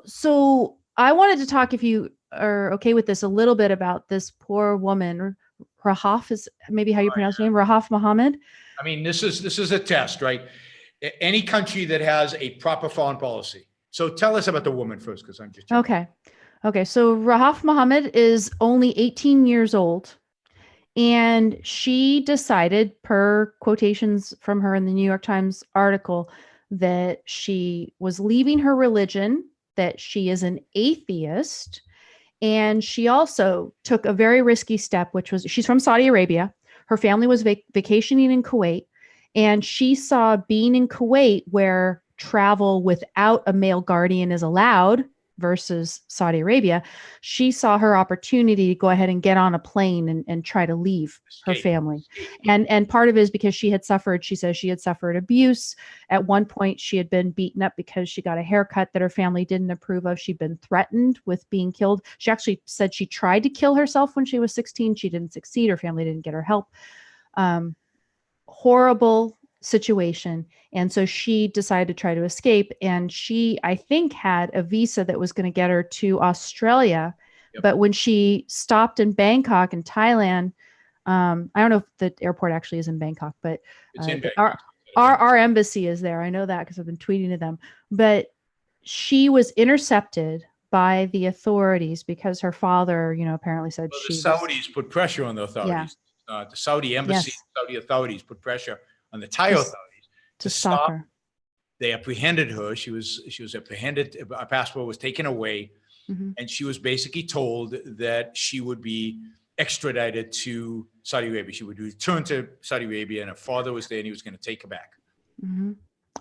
So I wanted to talk, if you are okay with this, a little bit about this poor woman. Rahaf is maybe how you pronounce her name, Rahaf Mohammed. I mean, this is a test, right? Any country that has a proper foreign policy. So tell us about the woman first, because I'm just Okay. Okay. So Rahaf Mohammed is only 18 years old. And she decided, per quotations from her in the New York Times article, that she was leaving her religion, that she is an atheist. And she also took a very risky step, which was she's from Saudi Arabia. Her family was vacationing in Kuwait. And she saw being in Kuwait, where travel without a male guardian is allowed versus Saudi Arabia, she saw her opportunity to go ahead and get on a plane and try to leave her family. And part of it is because she says she had suffered abuse. At one point, she had been beaten up because she got a haircut that her family didn't approve of. She'd been threatened with being killed. She actually said she tried to kill herself when she was 16. She didn't succeed. Her family didn't get her help. Horrible situation. And so she decided to try to escape. And she, I think, had a visa that was going to get her to Australia. Yep. But when she stopped in Bangkok in Thailand, I don't know if the airport actually is in Bangkok, but it's in Bangkok. Our embassy is there. I know that because I've been tweeting to them. But she was intercepted by the authorities because her father, apparently said the Saudis put pressure on the authorities. Yeah. The Saudi embassy, Saudi authorities put pressure on the Thai authorities to stop her. They apprehended her. She was apprehended. Her passport was taken away, and she was basically told that she would be extradited to Saudi Arabia. She would return to Saudi Arabia, and her father was there, and he was going to take her back,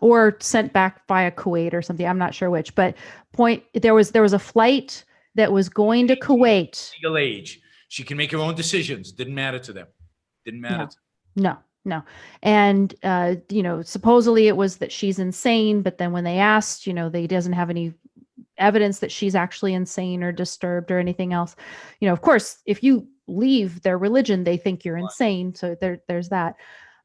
or sent back via Kuwait or something. I'm not sure which. But there was a flight that was going to Kuwait. Legal age. She can make her own decisions. Didn't matter to them. Didn't matter. No. And, supposedly it was that she's insane. But then when they asked, they doesn't have any evidence that she's actually insane or disturbed or anything else. Of course, if you leave their religion, they think you're insane. So there's that.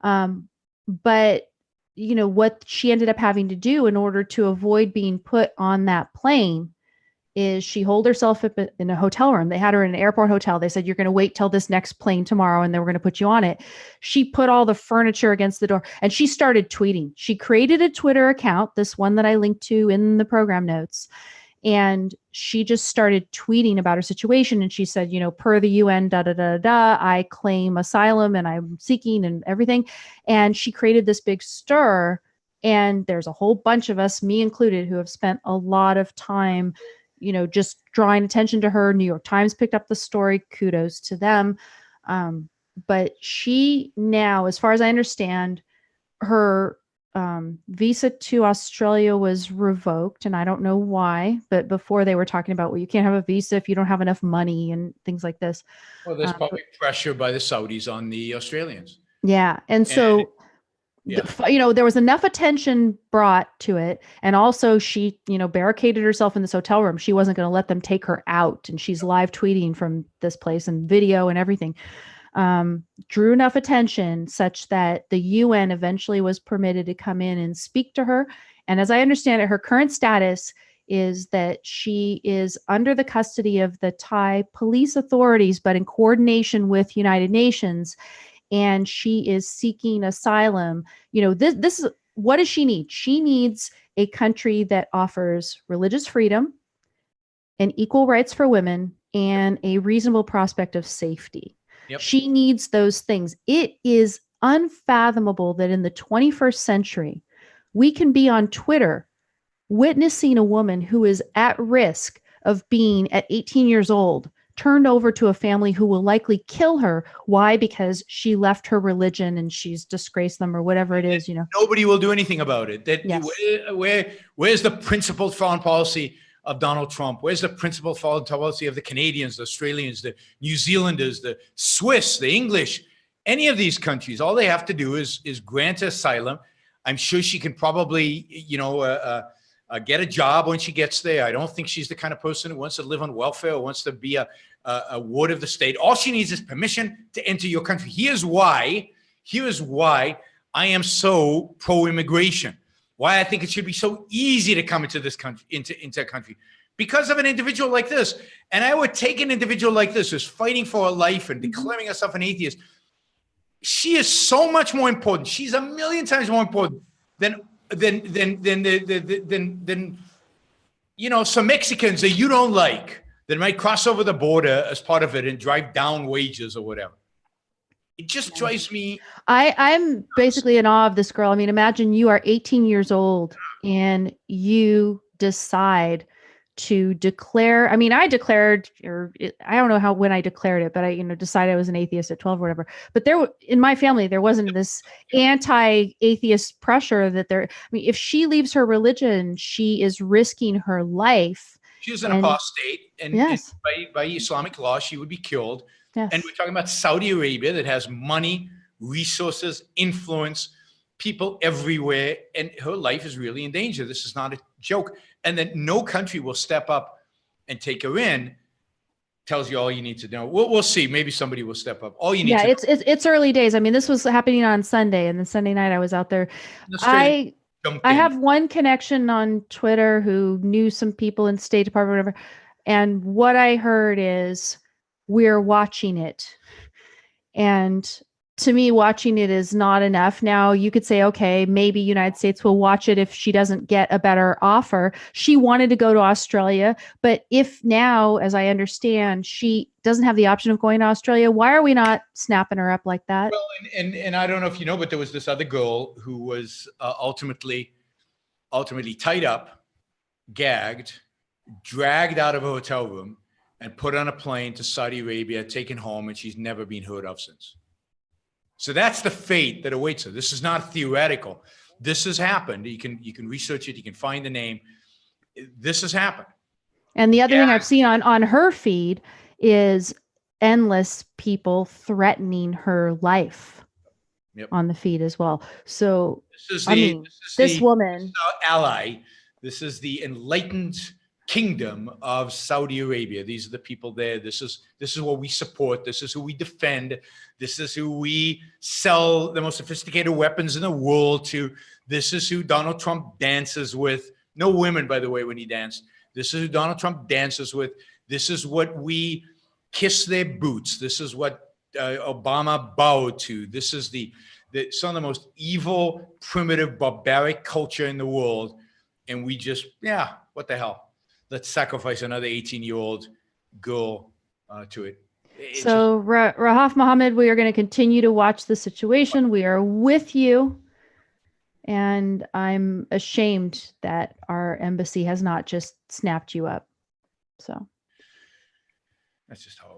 But, what she ended up having to do in order to avoid being put on that plane is she holed herself up in a hotel room. They had her in an airport hotel. They said, you're going to wait till this next plane tomorrow and then we're going to put you on it. She put all the furniture against the door and she started tweeting. She created a Twitter account, this one that I linked to in the program notes. And she just started tweeting about her situation. And she said, per the UN, I claim asylum and I'm seeking and everything. And she created this big stir. And there's a whole bunch of us, me included, who have spent a lot of time just drawing attention to her. New York Times picked up the story. Kudos to them. But she now, as far as I understand, her visa to Australia was revoked. And I don't know why, but before they were talking about, well, you can't have a visa if you don't have enough money and things like this. Well, there's probably pressure by the Saudis on the Australians. Yeah. And so... there was enough attention brought to it. And also she, barricaded herself in this hotel room. She wasn't going to let them take her out. And she's live tweeting from this place and video and everything. Drew enough attention such that the UN eventually was permitted to come in and speak to her. And as I understand it, her current status is that she is under the custody of the Thai police authorities, but in coordination with United Nations. And she is seeking asylum. This is, what does she need? She needs a country that offers religious freedom and equal rights for women and a reasonable prospect of safety. Yep. She needs those things. It is unfathomable that in the 21st century, we can be on Twitter witnessing a woman who is at risk of being, at 18 years old, turned over to a family who will likely kill her. Why? Because she left her religion and she's disgraced them or whatever it is, Nobody will do anything about it. Where's the principled foreign policy of Donald Trump? Where's the principled foreign policy of the Canadians, the Australians, the New Zealanders, the Swiss, the English, any of these countries? All they have to do is grant asylum. I'm sure she can probably, get a job when she gets there. I don't think she's the kind of person who wants to live on welfare or wants to be a ward of the state. All she needs is permission to enter your country. Here's why I am so pro-immigration. Why I think it should be so easy to come into this country, into a country. because of an individual like this. And I would take an individual like this who's fighting for her life and declaring herself an atheist. She is so much more important. She's a million times more important than some Mexicans that you don't like that might cross over the border as part of it and drive down wages or whatever. It just drives me. I'm basically in awe of this girl. I mean, imagine you are 18 years old and you decide to declare. I mean, I declared, I don't know when I declared it, but I, decided I was an atheist at 12 or whatever. But in my family, there wasn't this anti-atheist pressure that there. I mean, if she leaves her religion, she is risking her life. She's an apostate, and, yes. and by Islamic law, she would be killed. Yes. And we're talking about Saudi Arabia that has money, resources, influence, people everywhere, and her life is really in danger. This is not a joke. And then no country will step up and take her in. Tells you all you need to know. We'll see. Maybe somebody will step up. All you need to know. It's early days. I mean, this was happening on Sunday, and then Sunday night I was out there. I have one connection on Twitter who knew some people in State Department, whatever. And what I heard is we're watching it. And to me, watching it is not enough. Now, you could say, okay, maybe United States will watch it if she doesn't get a better offer. She wanted to go to Australia, but if now, as I understand, she doesn't have the option of going to Australia, why are we not snapping her up like that? Well, and I don't know if you know, but there was this other girl who was ultimately tied up, gagged, dragged out of a hotel room, and put on a plane to Saudi Arabia, taken home, and she's never been heard of since. So that's the fate that awaits her. This is not theoretical. This has happened. You can research it. You can find the name. This has happened. And the other thing I've seen on her feed is endless people threatening her life on the feed as well. So this woman, this is our ally. This is the enlightened kingdom of Saudi Arabia. These are the people there. This is what we support. This is who we defend. This is who we sell the most sophisticated weapons in the world to. This is who Donald Trump dances with. No women, by the way, when he danced. This is who Donald Trump dances with. This is what we kiss their boots. This is what Obama bowed to. This is some of the most evil, primitive, barbaric culture in the world. And we just, what the hell? Let's sacrifice another 18-year-old girl to it. So, Rahaf Mohammed, we are going to continue to watch the situation. We are with you. And I'm ashamed that our embassy has not just snapped you up. So. That's just horrible.